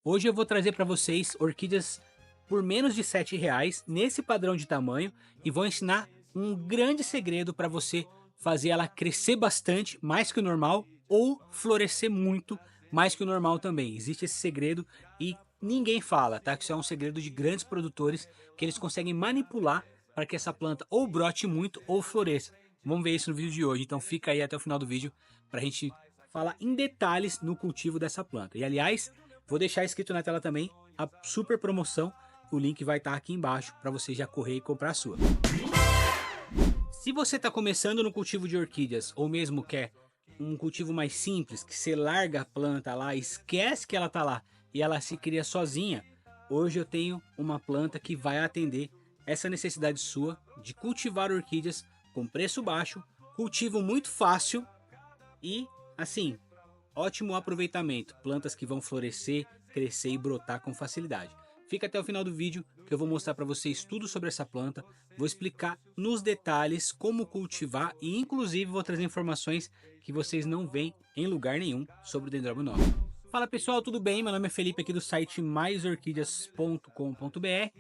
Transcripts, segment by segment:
Hoje eu vou trazer para vocês orquídeas por menos de R$ 7 nesse padrão de tamanho e vou ensinar um grande segredo para você fazer ela crescer bastante, mais que o normal, ou florescer muito, mais que o normal também. Existe esse segredo e ninguém fala, tá? Que isso é um segredo de grandes produtores que eles conseguem manipular para que essa planta ou brote muito ou floresça. Vamos ver isso no vídeo de hoje, então fica aí até o final do vídeo para a gente falar em detalhes no cultivo dessa planta. E aliás, vou deixar escrito na tela também a super promoção, o link vai estar aqui embaixo para você já correr e comprar a sua. Se você está começando no cultivo de orquídeas ou mesmo quer um cultivo mais simples, que você larga a planta lá, esquece que ela está lá e ela se cria sozinha, hoje eu tenho uma planta que vai atender essa necessidade sua de cultivar orquídeas com preço baixo, cultivo muito fácil e, assim, ótimo aproveitamento. Plantas que vão florescer, crescer e brotar com facilidade. Fica até o final do vídeo que eu vou mostrar para vocês tudo sobre essa planta. Vou explicar nos detalhes como cultivar e inclusive vou trazer informações que vocês não veem em lugar nenhum sobre o Dendrobium nobile. Fala pessoal, tudo bem? Meu nome é Felipe aqui do site maisorquídeas.com.br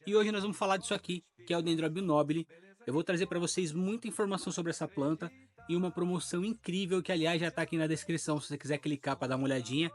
e hoje nós vamos falar disso aqui, que é o Dendrobium nobile. Eu vou trazer para vocês muita informação sobre essa planta e uma promoção incrível que aliás já está aqui na descrição se você quiser clicar para dar uma olhadinha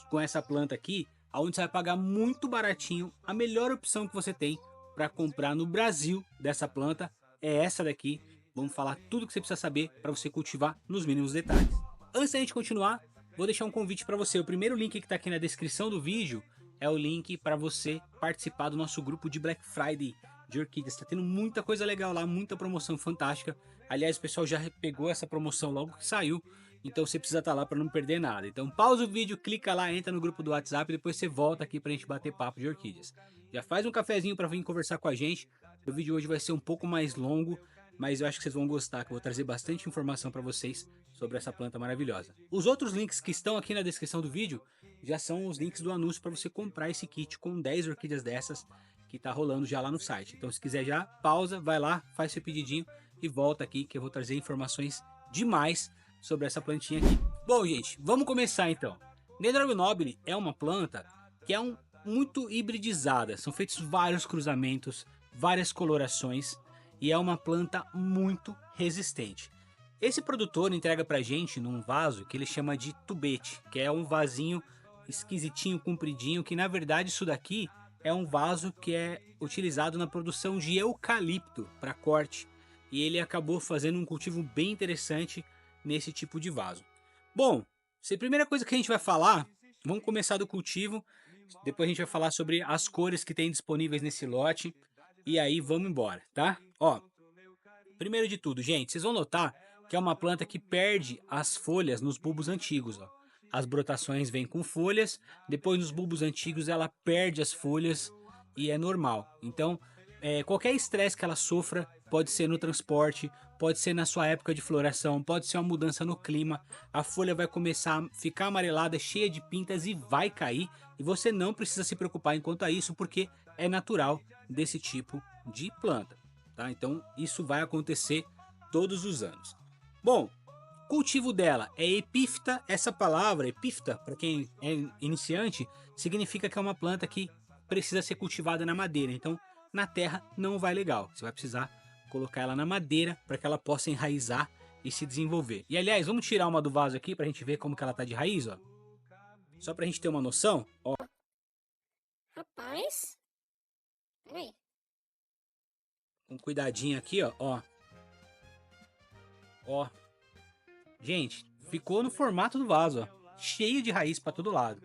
com essa planta aqui, onde você vai pagar muito baratinho. A melhor opção que você tem para comprar no Brasil dessa planta é essa daqui. Vamos falar tudo que você precisa saber para você cultivar nos mínimos detalhes. Antes da gente continuar, vou deixar um convite para você. O primeiro link que está aqui na descrição do vídeo é o link para você participar do nosso grupo de Black Friday de orquídeas. Está tendo muita coisa legal lá, muita promoção fantástica. Aliás, o pessoal já pegou essa promoção logo que saiu, então você precisa estar lá para não perder nada. Então pausa o vídeo, clica lá, entra no grupo do WhatsApp e depois você volta aqui para a gente bater papo de orquídeas. Já faz um cafezinho para vir conversar com a gente. O vídeo hoje vai ser um pouco mais longo, mas eu acho que vocês vão gostar, que eu vou trazer bastante informação para vocês sobre essa planta maravilhosa. Os outros links que estão aqui na descrição do vídeo já são os links do anúncio para você comprar esse kit com 10 orquídeas dessas que tá rolando já lá no site. Então se quiser já, pausa, vai lá, faz seu pedidinho e volta aqui que eu vou trazer informações demais sobre essa plantinha aqui. Bom gente, vamos começar então. Dendrobium nobile é uma planta que é muito hibridizada, são feitos vários cruzamentos, várias colorações e é uma planta muito resistente. Esse produtor entrega pra gente num vaso que ele chama de tubete, que é um vasinho esquisitinho, compridinho, que na verdade isso daqui é um vaso que é utilizado na produção de eucalipto para corte. E ele acabou fazendo um cultivo bem interessante nesse tipo de vaso. Bom, se a primeira coisa que a gente vai falar, vamos começar do cultivo. Depois a gente vai falar sobre as cores que tem disponíveis nesse lote. E aí vamos embora, tá? Ó, primeiro de tudo, gente, vocês vão notar que é uma planta que perde as folhas nos bulbos antigos, ó. As brotações vêm com folhas, depois nos bulbos antigos ela perde as folhas e é normal. Então, qualquer estresse que ela sofra, pode ser no transporte, pode ser na sua época de floração, pode ser uma mudança no clima, a folha vai começar a ficar amarelada, cheia de pintas e vai cair, e você não precisa se preocupar enquanto a isso, porque é natural desse tipo de planta, tá? Então, isso vai acontecer todos os anos. Bom, cultivo dela é epífita. Essa palavra, epífita, para quem é iniciante, significa que é uma planta que precisa ser cultivada na madeira. Então, na terra não vai legal. Você vai precisar colocar ela na madeira para que ela possa enraizar e se desenvolver. E aliás, vamos tirar uma do vaso aqui para a gente ver como que ela tá de raiz, ó. Só para a gente ter uma noção, ó. Rapaz, peraí. Com cuidadinho aqui, ó, ó. Ó. Gente, ficou no formato do vaso, ó, cheio de raiz para todo lado.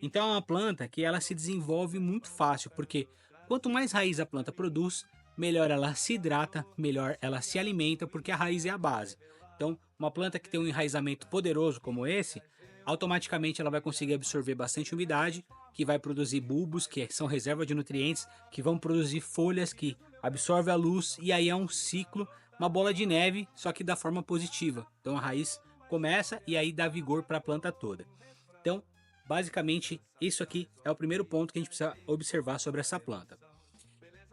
Então é uma planta que ela se desenvolve muito fácil, porque quanto mais raiz a planta produz, melhor ela se hidrata, melhor ela se alimenta, porque a raiz é a base. Então, uma planta que tem um enraizamento poderoso como esse, automaticamente ela vai conseguir absorver bastante umidade, que vai produzir bulbos, que são reserva de nutrientes, que vão produzir folhas que absorvem a luz, e aí é um ciclo, uma bola de neve, só que da forma positiva. Então a raiz começa e aí dá vigor para a planta toda. Então, basicamente, isso aqui é o primeiro ponto que a gente precisa observar sobre essa planta.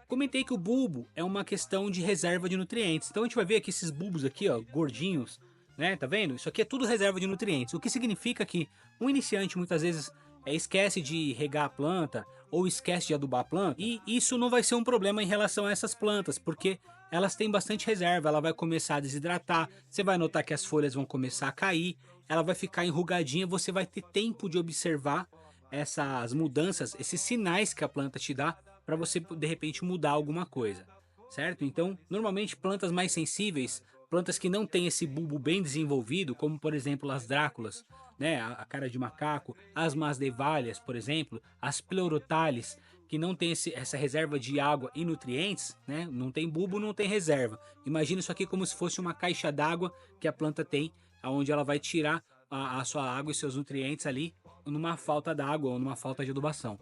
Comentei que o bulbo é uma questão de reserva de nutrientes. Então a gente vai ver aqui esses bulbos aqui, ó, gordinhos, né? Tá vendo? Isso aqui é tudo reserva de nutrientes. O que significa que um iniciante muitas vezes esquece de regar a planta ou esquece de adubar a planta. E isso não vai ser um problema em relação a essas plantas, porque elas têm bastante reserva, ela vai começar a desidratar, você vai notar que as folhas vão começar a cair, ela vai ficar enrugadinha, você vai ter tempo de observar essas mudanças, esses sinais que a planta te dá para você de repente mudar alguma coisa, certo? Então, normalmente plantas mais sensíveis, plantas que não têm esse bulbo bem desenvolvido, como por exemplo as dráculas, né, a cara de macaco, as masdevalhas, por exemplo, as pleurotales, que não tem essa reserva de água e nutrientes, né? Não tem bulbo, não tem reserva. Imagina isso aqui como se fosse uma caixa d'água que a planta tem, onde ela vai tirar a sua água e seus nutrientes ali numa falta d'água ou numa falta de adubação.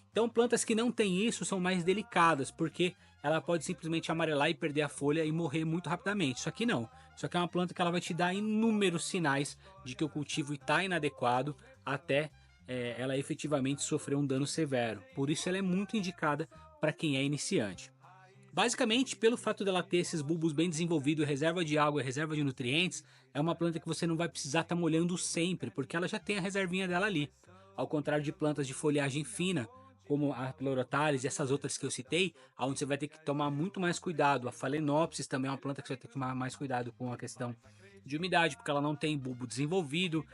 Então plantas que não têm isso são mais delicadas, porque ela pode simplesmente amarelar e perder a folha e morrer muito rapidamente. Isso aqui não. Isso aqui é uma planta que ela vai te dar inúmeros sinais de que o cultivo está inadequado até ela efetivamente sofrer um dano severo. Por isso ela é muito indicada para quem é iniciante. Basicamente, pelo fato dela ter esses bulbos bem desenvolvidos, reserva de água e reserva de nutrientes, é uma planta que você não vai precisar estar molhando sempre, porque ela já tem a reservinha dela ali. Ao contrário de plantas de folhagem fina, como a Pleurotalis e essas outras que eu citei, onde você vai ter que tomar muito mais cuidado. A Phalaenopsis também é uma planta que você vai ter que tomar mais cuidado com a questão de umidade, porque ela não tem bulbo desenvolvido.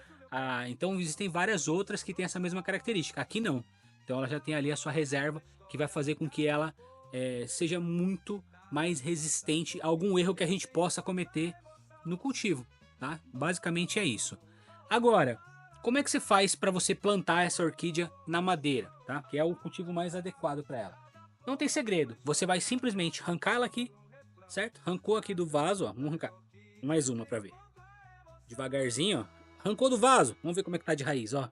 Então existem várias outras que têm essa mesma característica. Aqui não. Então ela já tem ali a sua reserva, que vai fazer com que ela seja muito mais resistente a algum erro que a gente possa cometer no cultivo, tá? Basicamente é isso. Agora, como é que você faz para você plantar essa orquídea na madeira, tá? Que é o cultivo mais adequado para ela. Não tem segredo, você vai simplesmente arrancar ela aqui, certo? Arrancou aqui do vaso, ó, vamos arrancar mais uma para ver. Devagarzinho, ó. Arrancou do vaso, vamos ver como é que tá de raiz, ó.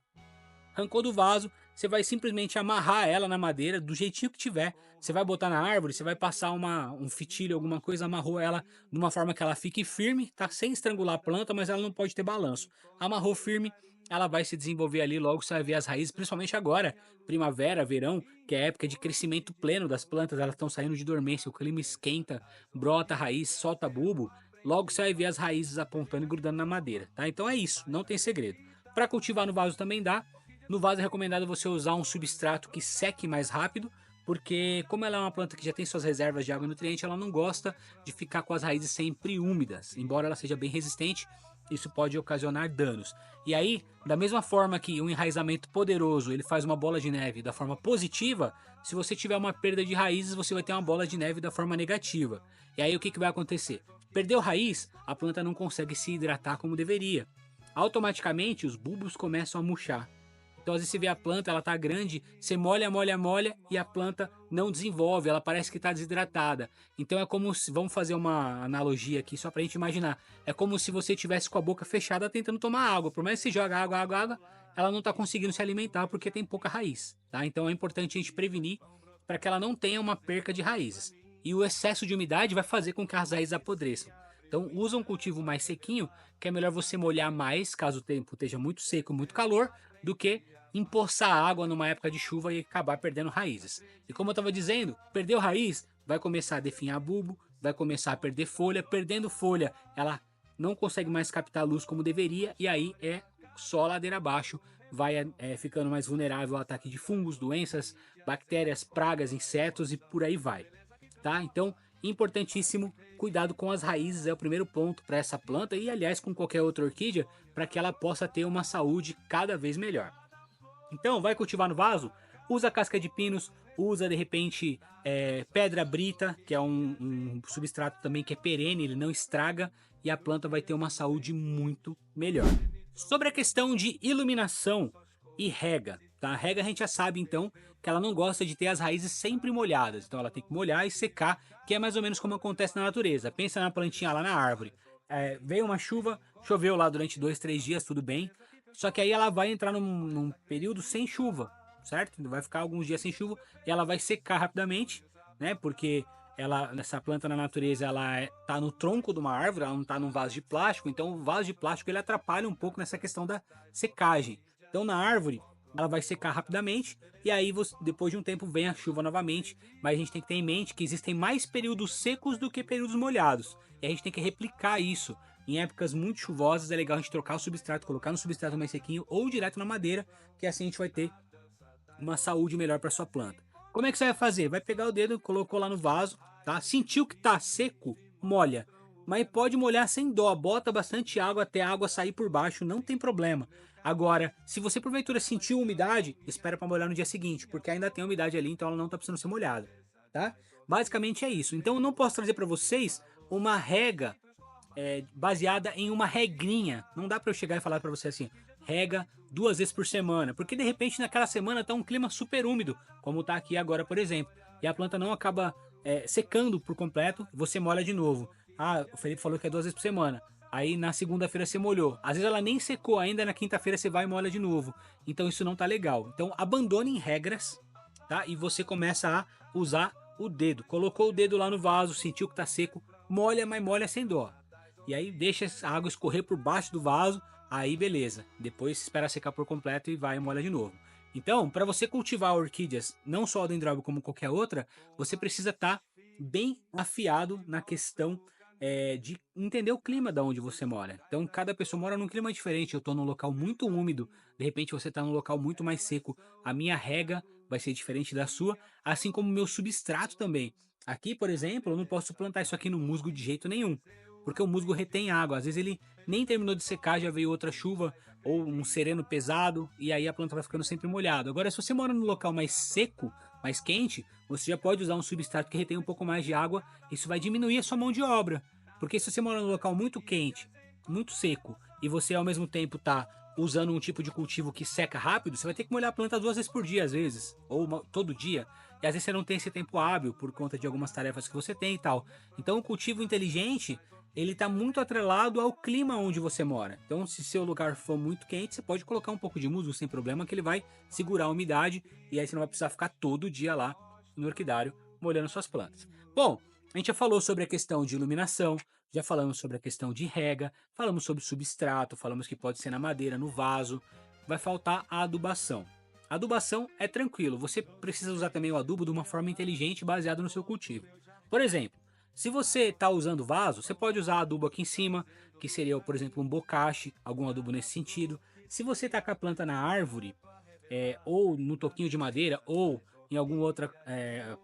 Arrancou do vaso, você vai simplesmente amarrar ela na madeira do jeitinho que tiver. Você vai botar na árvore, você vai passar um fitilho, alguma coisa, amarrou ela de uma forma que ela fique firme, tá? Sem estrangular a planta, mas ela não pode ter balanço. Amarrou firme, ela vai se desenvolver ali, logo você vai ver as raízes, principalmente agora, primavera, verão, que é a época de crescimento pleno das plantas, elas estão saindo de dormência, o clima esquenta, brota a raiz, solta bulbo, logo você vai ver as raízes apontando e grudando na madeira, tá? Então é isso, não tem segredo. Para cultivar no vaso também dá. No vaso é recomendado você usar um substrato que seque mais rápido, porque como ela é uma planta que já tem suas reservas de água e nutriente, ela não gosta de ficar com as raízes sempre úmidas. Embora ela seja bem resistente, isso pode ocasionar danos. E aí, da mesma forma que um enraizamento poderoso ele faz uma bola de neve da forma positiva, se você tiver uma perda de raízes, você vai ter uma bola de neve da forma negativa. E aí o que vai acontecer? Perdeu raiz, a planta não consegue se hidratar como deveria. Automaticamente os bulbos começam a murchar. Então às vezes você vê a planta, ela tá grande, você molha, molha, molha e a planta não desenvolve, ela parece que está desidratada. Então é como se, vamos fazer uma analogia aqui só pra gente imaginar, é como se você tivesse com a boca fechada tentando tomar água, por mais que você joga água, água, água, ela não está conseguindo se alimentar porque tem pouca raiz, tá? Então é importante a gente prevenir para que ela não tenha uma perca de raízes. E o excesso de umidade vai fazer com que as raízes apodreçam. Então usa um cultivo mais sequinho, que é melhor você molhar mais, caso o tempo esteja muito seco, muito calor, do que empoçar água numa época de chuva e acabar perdendo raízes. E como eu estava dizendo, perdeu raiz, vai começar a definhar bulbo, vai começar a perder folha, perdendo folha, ela não consegue mais captar luz como deveria, e aí é só ladeira abaixo, vai ficando mais vulnerável ao ataque de fungos, doenças, bactérias, pragas, insetos e por aí vai, tá? Então, importantíssimo, cuidado com as raízes é o primeiro ponto para essa planta e aliás com qualquer outra orquídea, para que ela possa ter uma saúde cada vez melhor. Então, vai cultivar no vaso, usa casca de pinos, usa de repente pedra brita, que é um substrato também que é perene, ele não estraga e a planta vai ter uma saúde muito melhor. Sobre a questão de iluminação e rega, tá? A rega a gente já sabe então que ela não gosta de ter as raízes sempre molhadas, então ela tem que molhar e secar, que é mais ou menos como acontece na natureza. Pensa na plantinha lá na árvore, veio uma chuva, choveu lá durante 2, 3 dias, tudo bem, só que aí ela vai entrar num período sem chuva, certo? Vai ficar alguns dias sem chuva e ela vai secar rapidamente, né? Porque essa planta na natureza, ela tá no tronco de uma árvore, ela não tá num vaso de plástico, então o vaso de plástico ele atrapalha um pouco nessa questão da secagem. Então na árvore, ela vai secar rapidamente e aí depois de um tempo vem a chuva novamente, mas a gente tem que ter em mente que existem mais períodos secos do que períodos molhados. E a gente tem que replicar isso Em épocas muito chuvosas é legal a gente trocar o substrato, colocar no substrato mais sequinho ou direto na madeira, que assim a gente vai ter uma saúde melhor para sua planta. Como é que você vai fazer? Vai pegar o dedo, colocou lá no vaso, tá? Sentiu que tá seco, molha. Mas pode molhar sem dó, bota bastante água até a água sair por baixo, não tem problema. Agora, se você porventura sentiu umidade, espera para molhar no dia seguinte, porque ainda tem umidade ali, então ela não tá precisando ser molhada, tá? Basicamente é isso. Então eu não posso trazer para vocês uma rega baseada em uma regrinha. Não dá para eu chegar e falar para você assim, rega 2 vezes por semana, porque de repente naquela semana tá um clima super úmido, como tá aqui agora, por exemplo, e a planta não acaba secando por completo, você molha de novo. Ah, o Felipe falou que é 2 vezes por semana. Aí na segunda-feira você molhou. Às vezes ela nem secou ainda, na quinta-feira você vai e molha de novo. Então isso não tá legal. Então abandone regras, tá? E você começa a usar o dedo. Colocou o dedo lá no vaso, sentiu que tá seco, molha, mas molha sem dó. E aí deixa a água escorrer por baixo do vaso, aí beleza. Depois espera secar por completo e vai e molha de novo. Então, para você cultivar orquídeas, não só o dendróbio como qualquer outra, você precisa estar bem afiado na questão de entender o clima da onde você mora. Então, cada pessoa mora num clima diferente. Eu estou num local muito úmido, de repente você está num local muito mais seco. A minha rega vai ser diferente da sua, assim como o meu substrato também. Aqui, por exemplo, eu não posso plantar isso aqui no musgo de jeito nenhum, porque o musgo retém água. Às vezes ele nem terminou de secar, já veio outra chuva ou um sereno pesado e aí a planta vai ficando sempre molhada. Agora, se você mora num local mais seco, mais quente, você já pode usar um substrato que retém um pouco mais de água. Isso vai diminuir a sua mão de obra, porque se você mora num local muito quente, muito seco e você ao mesmo tempo está usando um tipo de cultivo que seca rápido, você vai ter que molhar a planta 2 vezes por dia às vezes, ou todo dia. E às vezes você não tem esse tempo hábil por conta de algumas tarefas que você tem e tal. Então o cultivo inteligente, ele está muito atrelado ao clima onde você mora. Então, se seu lugar for muito quente, você pode colocar um pouco de musgo sem problema, que ele vai segurar a umidade e aí você não vai precisar ficar todo dia lá no orquidário molhando suas plantas. Bom, a gente já falou sobre a questão de iluminação, já falamos sobre a questão de rega, falamos sobre substrato, falamos que pode ser na madeira, no vaso. Vai faltar a adubação. A adubação é tranquilo, você precisa usar também o adubo de uma forma inteligente baseado no seu cultivo. Por exemplo, se você está usando vaso, você pode usar adubo aqui em cima, que seria, por exemplo, um bocache, algum adubo nesse sentido. Se você está com a planta na árvore, ou no toquinho de madeira, ou em algum outro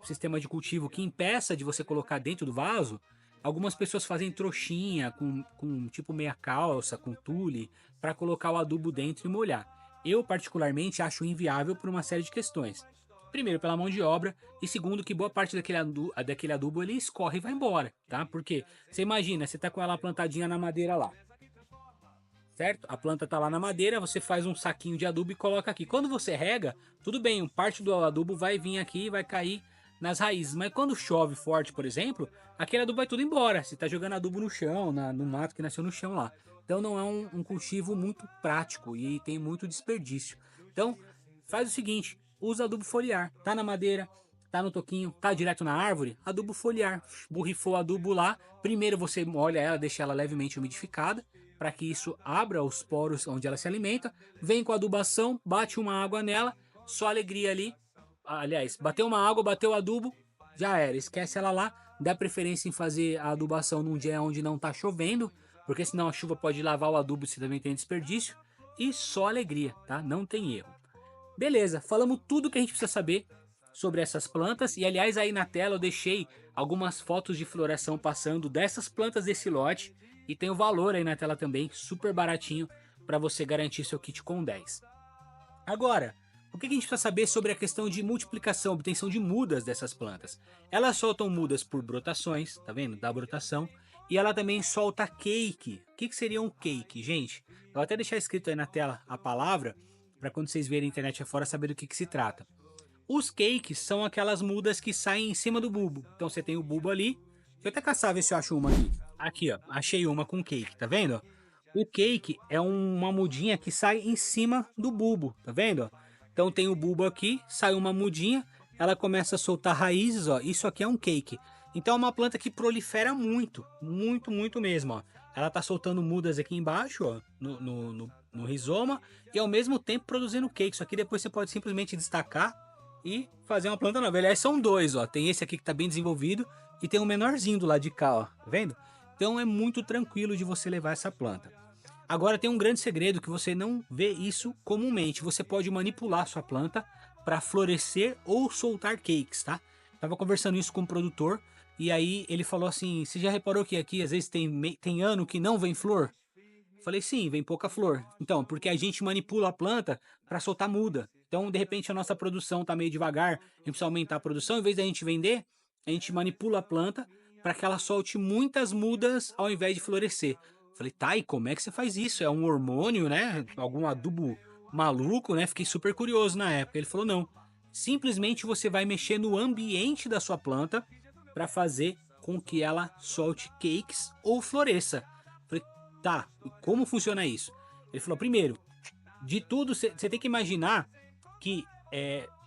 sistema de cultivo que impeça de você colocar dentro do vaso, algumas pessoas fazem trouxinha com tipo meia calça, com tule, para colocar o adubo dentro e molhar. Eu particularmente acho inviável por uma série de questões. Primeiro, pela mão de obra, e segundo, que boa parte daquele adubo ele escorre e vai embora, tá? Porque você imagina, você tá com ela plantadinha na madeira lá, certo? A planta tá lá na madeira, você faz um saquinho de adubo e coloca aqui. Quando você rega, tudo bem, parte do adubo vai vir aqui e vai cair nas raízes, mas quando chove forte, por exemplo, aquele adubo vai tudo embora. Você tá jogando adubo no chão, no mato que nasceu no chão lá. Então não é um cultivo muito prático e tem muito desperdício. Então faz o seguinte, usa adubo foliar. Tá na madeira, tá no toquinho, tá direto na árvore, adubo foliar. Borrifou o adubo lá, primeiro você molha ela, deixa ela levemente umidificada, para que isso abra os poros onde ela se alimenta. Vem com a adubação, bate uma água nela, só alegria ali. Aliás, bateu uma água, bateu o adubo, já era, esquece ela lá. Dá preferência em fazer a adubação num dia onde não tá chovendo, porque senão a chuva pode lavar o adubo e você também tem desperdício. E só alegria, tá? Não tem erro. Beleza, falamos tudo que a gente precisa saber sobre essas plantas. E aliás, aí na tela eu deixei algumas fotos de floração passando dessas plantas desse lote. E tem o valor aí na tela também, super baratinho, para você garantir seu kit com 10. Agora, o que a gente precisa saber sobre a questão de multiplicação, obtenção de mudas dessas plantas? Elas soltam mudas por brotações, tá vendo? Da brotação. E ela também solta cake. O que seria um cake, gente? Eu vou até deixar escrito aí na tela a palavra, para quando vocês verem a internet afora saber do que se trata. Os cakes são aquelas mudas que saem em cima do bulbo. Então você tem o bulbo ali. Deixa eu até caçar, ver se eu acho uma aqui. Aqui, ó. Achei uma com cake, tá vendo? O cake é uma mudinha que sai em cima do bulbo, tá vendo? Então tem o bulbo aqui, sai uma mudinha, ela começa a soltar raízes, ó. Isso aqui é um cake. Então é uma planta que prolifera muito, muito, muito mesmo, ó. Ela tá soltando mudas aqui embaixo, ó, no rizoma, e ao mesmo tempo produzindo cake. Isso aqui depois você pode simplesmente destacar e fazer uma planta nova. Aliás, são dois, ó. Tem esse aqui que tá bem desenvolvido e tem um menorzinho do lado de cá, ó. Tá vendo? Então é muito tranquilo de você levar essa planta. Agora tem um grande segredo que você não vê isso comumente. Você pode manipular sua planta para florescer ou soltar cakes, tá? Tava conversando isso com o produtor e aí ele falou assim: "Você já reparou que aqui às vezes tem ano que não vem flor?" Falei: "Sim, vem pouca flor." Então, porque a gente manipula a planta para soltar muda. Então, de repente, a nossa produção tá meio devagar, a gente precisa aumentar a produção, em vez da gente vender, a gente manipula a planta para que ela solte muitas mudas ao invés de florescer. Falei: "Tá, e como é que você faz isso? É um hormônio, né? Algum adubo maluco, né?" Fiquei super curioso na época. Ele falou: "Não. Simplesmente você vai mexer no ambiente da sua planta para fazer com que ela solte cakes ou floresça." Falei: "Tá, e como funciona isso?" Ele falou: "Primeiro, de tudo, você tem que imaginar que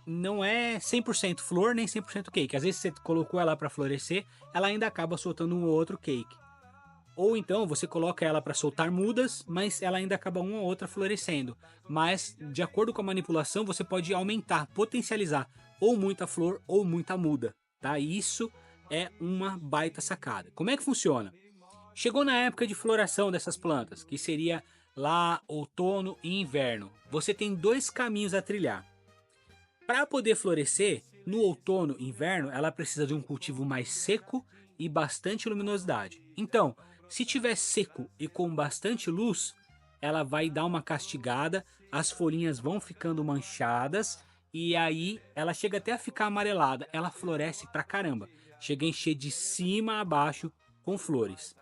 não é 100% flor nem 100% cake. Às vezes você colocou ela para florescer, ela ainda acaba soltando um ou outro cake. Ou então você coloca ela para soltar mudas, mas ela ainda acaba uma ou outra florescendo. Mas, de acordo com a manipulação, você pode aumentar, potencializar ou muita flor ou muita muda, tá? E isso é uma baita sacada. Como é que funciona? Chegou na época de floração dessas plantas, que seria lá outono e inverno. Você tem dois caminhos a trilhar. Para poder florescer, no outono e inverno, ela precisa de um cultivo mais seco e bastante luminosidade. Então, se tiver seco e com bastante luz, ela vai dar uma castigada, as folhinhas vão ficando manchadas e aí ela chega até a ficar amarelada. Ela floresce pra caramba, chega a encher de cima a baixo com flores.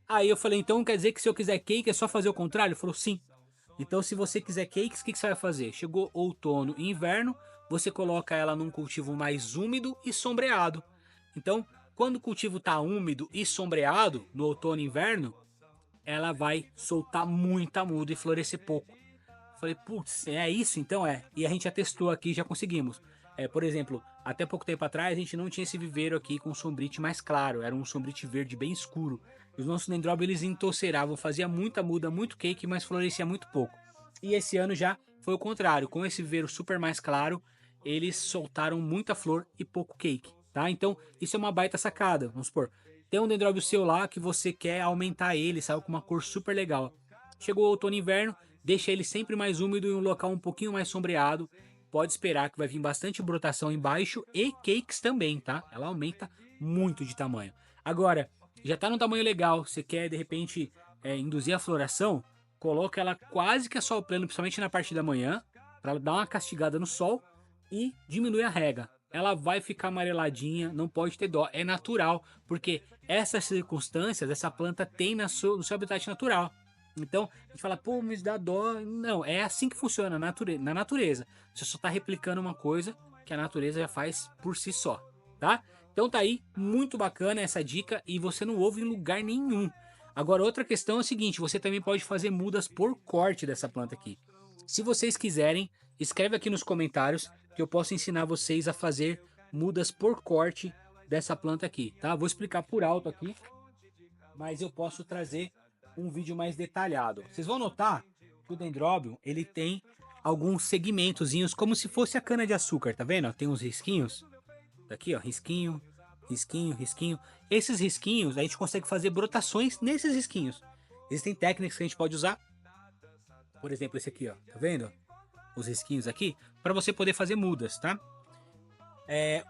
Aí eu falei: "Então quer dizer que se eu quiser cake é só fazer o contrário?" Ele falou: "Sim. Então se você quiser cakes, o que você vai fazer? Chegou outono e inverno, você coloca ela num cultivo mais úmido e sombreado. Então, quando o cultivo está úmido e sombreado, no outono e inverno, ela vai soltar muita muda e florescer pouco." Falei: "Putz, é isso então?" É. E a gente já testou aqui, já conseguimos. Por exemplo, até pouco tempo atrás a gente não tinha esse viveiro aqui com sombrite mais claro, era um sombrite verde bem escuro. Os nossos dendróbios eles entoceravam, fazia muita muda, muito cake, mas florescia muito pouco. E esse ano já foi o contrário, com esse viveiro super mais claro, eles soltaram muita flor e pouco cake, tá? Então, isso é uma baita sacada. Vamos supor, tem um dendróbio seu lá que você quer aumentar ele, sabe, com uma cor super legal. Chegou o outono e inverno, deixa ele sempre mais úmido em um local um pouquinho mais sombreado. Pode esperar que vai vir bastante brotação embaixo e cakes também, tá? Ela aumenta muito de tamanho. Agora, já tá num tamanho legal, você quer de repente induzir a floração, coloca ela quase que a sol pleno, principalmente na parte da manhã, para dar uma castigada no sol e diminui a rega. Ela vai ficar amareladinha, não pode ter dó, é natural, porque essas circunstâncias essa planta tem no seu habitat natural. Então, a gente fala: "Pô, mas dá dó." Não, é assim que funciona na natureza. Você só está replicando uma coisa que a natureza já faz por si só, tá? Então tá aí, muito bacana essa dica e você não ouve em lugar nenhum. Agora, outra questão é o seguinte: você também pode fazer mudas por corte dessa planta aqui. Se vocês quiserem, escreve aqui nos comentários que eu posso ensinar vocês a fazer mudas por corte dessa planta aqui, tá? Vou explicar por alto aqui, mas eu posso trazer um vídeo mais detalhado. Vocês vão notar que o dendróbio ele tem alguns segmentozinhos como se fosse a cana de açúcar, tá vendo? Tem uns risquinhos, daqui ó, risquinho, risquinho, risquinho. Esses risquinhos a gente consegue fazer brotações nesses risquinhos. Existem técnicas que a gente pode usar, por exemplo esse aqui ó, tá vendo? Os risquinhos aqui, para você poder fazer mudas, tá?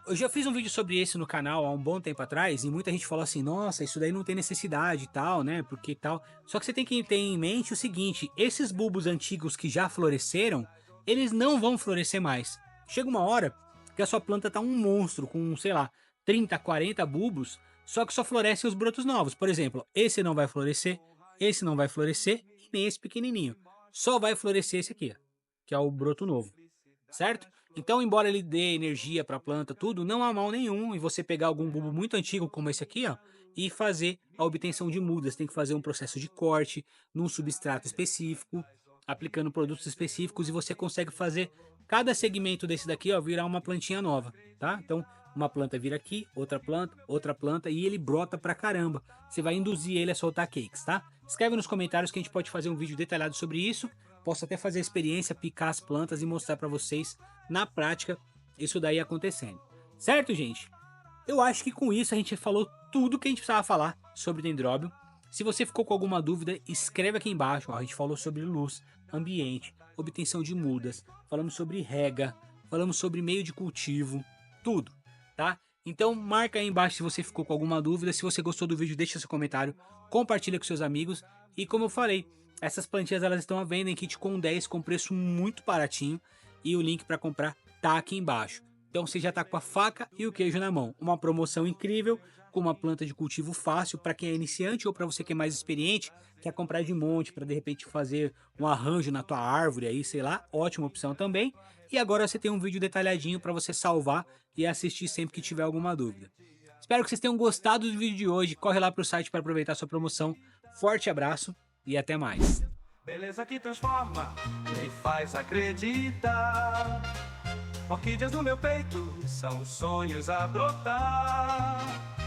Eu já fiz um vídeo sobre esse no canal há um bom tempo atrás e muita gente falou assim: "Nossa, isso daí não tem necessidade e tal, né? Porque tal." Só que você tem que ter em mente o seguinte: esses bulbos antigos que já floresceram, eles não vão florescer mais. Chega uma hora que a sua planta tá um monstro com, sei lá, 30, 40 bulbos, só que só florescem os brotos novos. Por exemplo, esse não vai florescer, esse não vai florescer e nem esse pequenininho. Só vai florescer esse aqui, ó, que é o broto novo, certo? Então, embora ele dê energia para a planta, tudo, não há mal nenhum em você pegar algum bulbo muito antigo, como esse aqui, ó, e fazer a obtenção de mudas. Tem que fazer um processo de corte num substrato específico, aplicando produtos específicos, e você consegue fazer cada segmento desse daqui, ó, virar uma plantinha nova, tá? Então, uma planta vira aqui, outra planta, e ele brota pra caramba. Você vai induzir ele a soltar cakes, tá? Escreve nos comentários que a gente pode fazer um vídeo detalhado sobre isso. Posso até fazer a experiência, picar as plantas e mostrar para vocês na prática isso daí acontecendo. Certo, gente? Eu acho que com isso a gente falou tudo que a gente precisava falar sobre dendróbio. Se você ficou com alguma dúvida, escreve aqui embaixo. Ó, a gente falou sobre luz, ambiente, obtenção de mudas, falamos sobre rega, falamos sobre meio de cultivo, tudo, tá? Então marca aí embaixo se você ficou com alguma dúvida. Se você gostou do vídeo, deixa seu comentário, compartilha com seus amigos. E como eu falei, essas plantinhas elas estão à venda em kit com 10 com preço muito baratinho. E o link para comprar tá aqui embaixo. Então você já tá com a faca e o queijo na mão. Uma promoção incrível, com uma planta de cultivo fácil para quem é iniciante ou para você que é mais experiente, quer comprar de monte para de repente fazer um arranjo na tua árvore aí, sei lá, ótima opção também. E agora você tem um vídeo detalhadinho para você salvar e assistir sempre que tiver alguma dúvida. Espero que vocês tenham gostado do vídeo de hoje. Corre lá pro site para aproveitar sua promoção. Forte abraço e até mais. Beleza que transforma, me faz acreditar. Orquídeas no meu peito são sonhos a brotar.